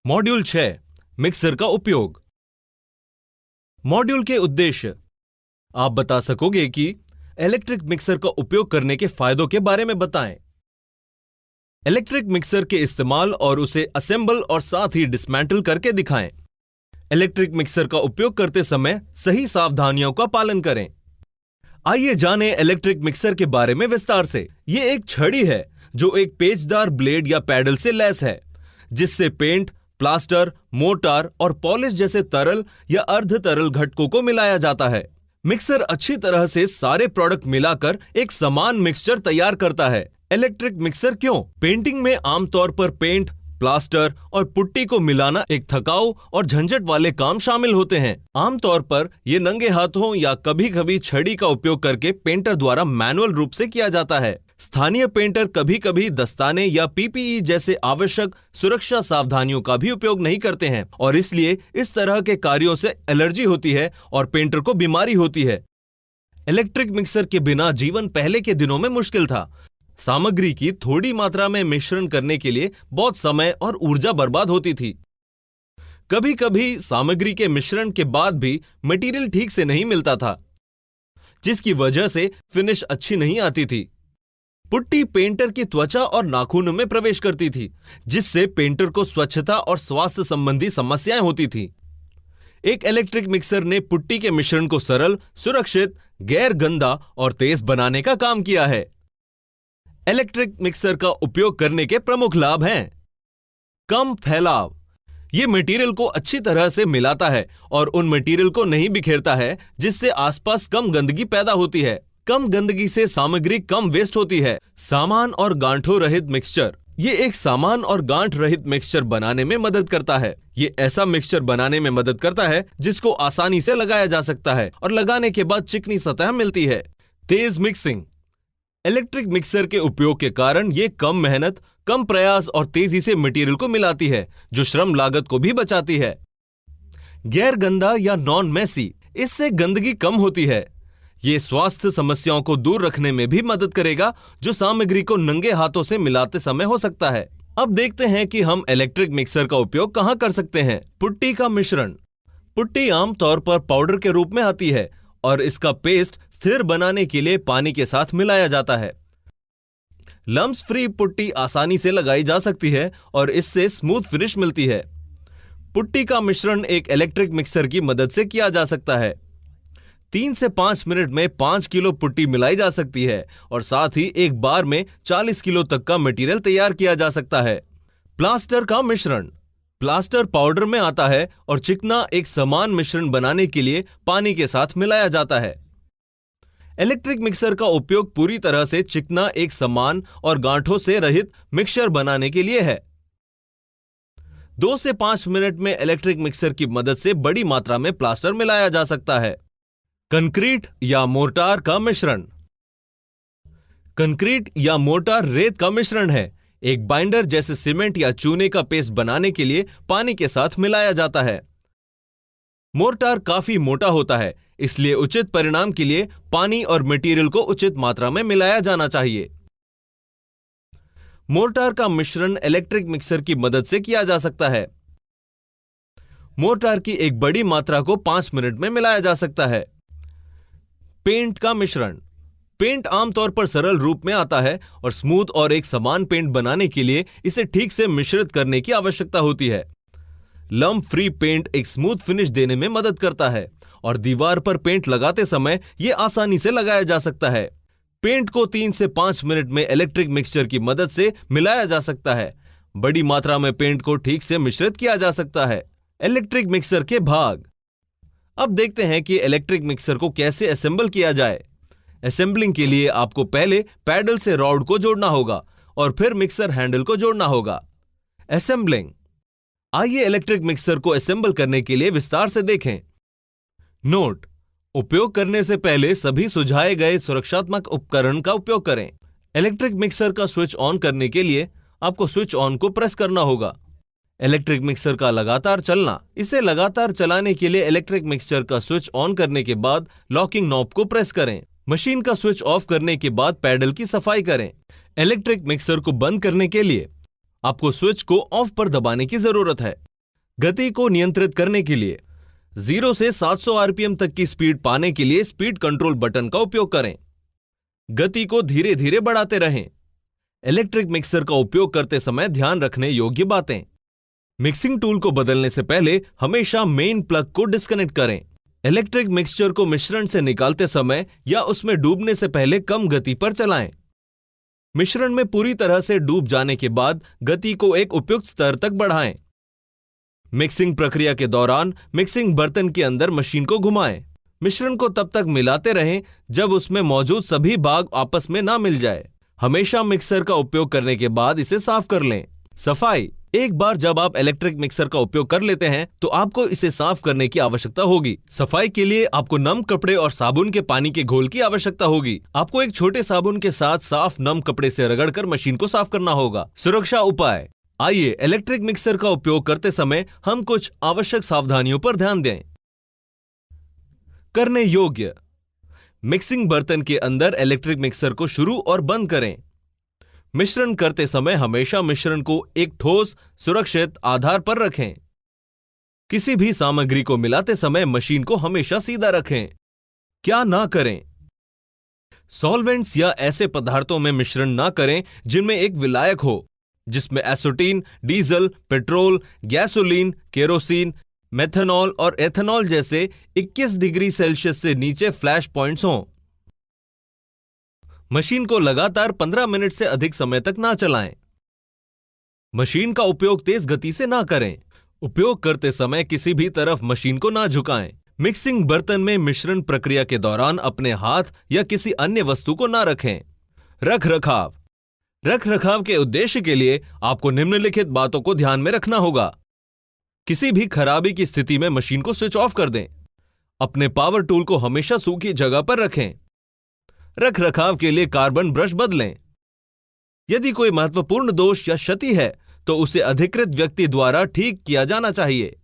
Module 6 mixer का उपयोग। Module के उद्देश्य। आप बता सकोगे कि इलेक्ट्रिक मिक्सर का उपयोग करने के फायदों के बारे में बताएं। इलेक्ट्रिक मिक्सर के इस्तेमाल और उसे असेंबल और साथ ही डिसमेंटल करके दिखाएं। इलेक्ट्रिक मिक्सर का उपयोग करते समय सही सावधानियों का पालन करें। आइए जानें इलेक्ट्रिक मिक्सर के बारे में विस्तार से। यह एक छड़ी है जो एक पेचदार ब्लेड या पैडल से लैस है, जिससे पेंट, प्लास्टर, मोर्टार और पॉलिश जैसे तरल या अर्ध तरल घटकों को मिलाया जाता है। मिक्सर अच्छी तरह से सारे प्रोडक्ट मिलाकर एक समान मिक्सचर तैयार करता है। इलेक्ट्रिक मिक्सर क्यों? पेंटिंग में आमतौर पर पेंट, प्लास्टर और पुट्टी को मिलाना एक थकाऊ और झंझट वाले काम शामिल होते हैं। आमतौर पर ये नंगे हाथों या कभी-कभी छड़ी का उपयोग करके पेंटर द्वारा मैनुअल रूप से किया जाता है। स्थानीय पेंटर कभी-कभी दस्ताने या पीपीई जैसे आवश्यक सुरक्षा सावधानियों का भी उपयोग नहीं करते हैं और इसलिए इस तरह के कार्यों से एलर्जी होती है और पेंटर को बीमारी होती है। इलेक्ट्रिक मिक्सर के बिना जीवन पहले के दिनों में मुश्किल था। सामग्री की थोड़ी मात्रा में मिश्रण करने के लिए बहुत समय और ऊर्जा बर्बाद होती थी। कभी-कभी सामग्री के मिश्रण के बाद भी मटेरियल ठीक से नहीं मिलता था, जिसकी वजह से फिनिश अच्छी नहीं आती थी। पुट्टी पेंटर की त्वचा और नाखूनों में प्रवेश करती थी, जिससे पेंटर को स्वच्छता और स्वास्थ्य संबंधी समस्याएं होती थी। एक इलेक्ट्रिक मिक्सर ने पुट्टी के मिश्रण को सरल, सुरक्षित, गैर गंदा और तेज बनाने का काम किया है। इलेक्ट्रिक मिक्सर का उपयोग करने के प्रमुख लाभ हैं। कम फैलाव। यह मटेरियल को अच्छी तरह से मिलाता है और उन मटेरियल को नहीं बिखेरता है, जिससे आसपास कम गंदगी पैदा होती है। कम गंदगी से सामग्री कम वेस्ट होती है। सामान और गांठों रहित मिक्सचर। ये एक सामान और गांठ रहित मिक्सचर बनाने में मदद करता है। ये ऐसा मिक्सचर बनाने में मदद करता है जिसको आसानी से लगाया जा सकता है और लगाने के बाद चिकनी सतह मिलती है। तेज मिक्सिंग। इलेक्ट्रिक मिक्सर के उपयोग के कारण ये कम मेहनत, कम प्रयास और तेजी से मटेरियल को मिलाती है, जो श्रम लागत को भी बचाती है। गैर गंदा या नॉन मेसी। इससे गंदगी कम होती है। ये स्वास्थ्य समस्याओं को दूर रखने में भी मदद करेगा, जो सामग्री को नंगे हाथों से मिलाते समय हो सकता है। अब देखते हैं कि हम इलेक्ट्रिक मिक्सर का उपयोग कहां कर सकते हैं। पुट्टी का मिश्रण। पुट्टी आमतौर पर पाउडर के रूप में आती है और इसका पेस्ट स्थिर बनाने के लिए पानी के साथ मिलाया जाता है। लम्स फ्री पुट्टी आसानी से लगाई जा सकती है और इससे स्मूथ फिनिश मिलती है। पुट्टी का मिश्रण एक इलेक्ट्रिक मिक्सर की मदद से किया जा सकता है। 3 से 5 मिनट में 5 किलो पुट्टी मिलाई जा सकती है और साथ ही एक बार में 40 किलो तक का मटेरियल तैयार किया जा सकता है। प्लास्टर का मिश्रण। प्लास्टर पाउडर में आता है और चिकना एक समान मिश्रण बनाने के लिए पानी के साथ मिलाया जाता है। इलेक्ट्रिक मिक्सर का उपयोग पूरी तरह से चिकना एक समान और गांठों से रहित मिक्सचर बनाने के लिए है। 2 से 5 मिनट में इलेक्ट्रिक मिक्सर की मदद से बड़ी मात्रा में प्लास्टर मिलाया जा सकता है। कंक्रीट या मोर्टार का मिश्रण। कंक्रीट या मोर्टार रेत का मिश्रण है। एक बाइंडर जैसे सीमेंट या चूने का पेस्ट बनाने के लिए पानी के साथ मिलाया जाता है। मोर्टार काफी मोटा होता है, इसलिए उचित परिणाम के लिए पानी और मटेरियल को उचित मात्रा में मिलाया जाना चाहिए। मोर्टार का मिश्रण इलेक्ट्रिक मिक्सर की मदद से किया जा सकता है। मोर्टार की एक बड़ी मात्रा को 5 मिनट में मिलाया जा सकता है। पेंट का मिश्रण। पेंट आमतौर पर सरल रूप में आता है और स्मूथ और एक समान पेंट बनाने के लिए इसे ठीक से मिश्रित करने की आवश्यकता होती है। लम्प फ्री पेंट एक स्मूथ फिनिश देने में मदद करता है और दीवार पर पेंट लगाते समय यह आसानी से लगाया जा सकता है। पेंट को 3 से 5 मिनट में इलेक्ट्रिक मिक्सचर की मदद से मिलाया जा सकता है। बड़ी मात्रा में पेंट को ठीक से मिश्रित किया जा सकता है। इलेक्ट्रिक मिक्सर के भाग। अब देखते हैं कि इलेक्ट्रिक मिक्सर को कैसे असेंबल किया जाए। असेंबलिंग के लिए आपको पहले पैडल से रॉड को जोड़ना होगा और फिर मिक्सर हैंडल को जोड़ना होगा। असेंबलिंग। आइए इलेक्ट्रिक मिक्सर को असेंबल करने के लिए विस्तार से देखें। नोट: उपयोग करने से पहले सभी सुझाए गए सुरक्षात्मक उपकरण का उपयोग करें। इलेक्ट्रिक मिक्सर का स्विच ऑन करने के लिए आपको स्विच ऑन को प्रेस करना होगा। इलेक्ट्रिक मिक्सर का लगातार चलना। इसे लगातार चलाने के लिए इलेक्ट्रिक मिक्सर का स्विच ऑन करने के बाद लॉकिंग नॉब को प्रेस करें। मशीन का स्विच ऑफ करने के बाद पैडल की सफाई करें। इलेक्ट्रिक मिक्सर को बंद करने के लिए आपको स्विच को ऑफ पर दबाने की जरूरत है। गति को नियंत्रित करने के लिए 0 से 700 आरपीएम तक की स्पीड पाने के लिए स्पीड कंट्रोल बटन का उपयोग करें। गति को धीरे धीरे बढ़ाते रहें। इलेक्ट्रिक मिक्सर का उपयोग करते समय ध्यान रखने योग्य बातें। मिक्सिंग टूल को बदलने से पहले हमेशा मेन प्लग को डिस्कनेक्ट करें। इलेक्ट्रिक मिक्सचर को मिश्रण से निकालते समय या उसमें डूबने से पहले कम गति पर चलाएं। मिश्रण में पूरी तरह से डूब जाने के बाद गति को एक उपयुक्त स्तर तक बढ़ाएं। मिक्सिंग प्रक्रिया के दौरान मिक्सिंग बर्तन के अंदर मशीन को घुमाएं। मिश्रण को तब तक मिलाते रहें जब उसमें मौजूद सभी भाग आपस में ना मिल जाए। हमेशा मिक्सर का उपयोग करने के बाद इसे साफ कर लें। सफाई। एक बार जब आप इलेक्ट्रिक मिक्सर का उपयोग कर लेते हैं तो आपको इसे साफ करने की आवश्यकता होगी। सफाई के लिए आपको नम कपड़े और साबुन के पानी के घोल की आवश्यकता होगी। आपको एक छोटे साबुन के साथ साफ नम कपड़े से रगड़कर मशीन को साफ करना होगा। सुरक्षा उपाय। आइए इलेक्ट्रिक मिक्सर का उपयोग करते समय हम कुछ आवश्यक सावधानियों पर ध्यान दें। करने योग्य। मिक्सिंग बर्तन के अंदर इलेक्ट्रिक मिक्सर को शुरू और बंद करें। मिश्रण करते समय हमेशा मिश्रण को एक ठोस, सुरक्षित आधार पर रखें। किसी भी सामग्री को मिलाते समय मशीन को हमेशा सीधा रखें। क्या ना करें? सॉल्वेंट्स या ऐसे पदार्थों में मिश्रण ना करें जिनमें एक विलायक हो, जिसमें acetone, diesel, petrol, gasoline, kerosene, methanol और एथेनॉल जैसे 21 डिग्री सेल्सियस से नीचे फ्लैश पॉइंट्स हों। मशीन को लगातार 15 मिनट से अधिक समय तक ना चलाएं। मशीन का उपयोग तेज गति से ना करें। उपयोग करते समय किसी भी तरफ मशीन को ना झुकाएं। मिक्सिंग बर्तन में मिश्रण प्रक्रिया के दौरान अपने हाथ या किसी अन्य वस्तु को ना रखें। रख रखाव के उद्देश्य के लिए आपको निम्नलिखित बातों को ध्यान में रखना होगा। किसी भी खराबी की स्थिति में मशीन को स्विच ऑफ कर दें। अपने पावर टूल को हमेशा सूखी जगह पर रखें। रख रखाव के लिए कार्बन ब्रश बदलें। यदि कोई महत्वपूर्ण दोष या क्षति है तो उसे अधिकृत व्यक्ति द्वारा ठीक किया जाना चाहिए।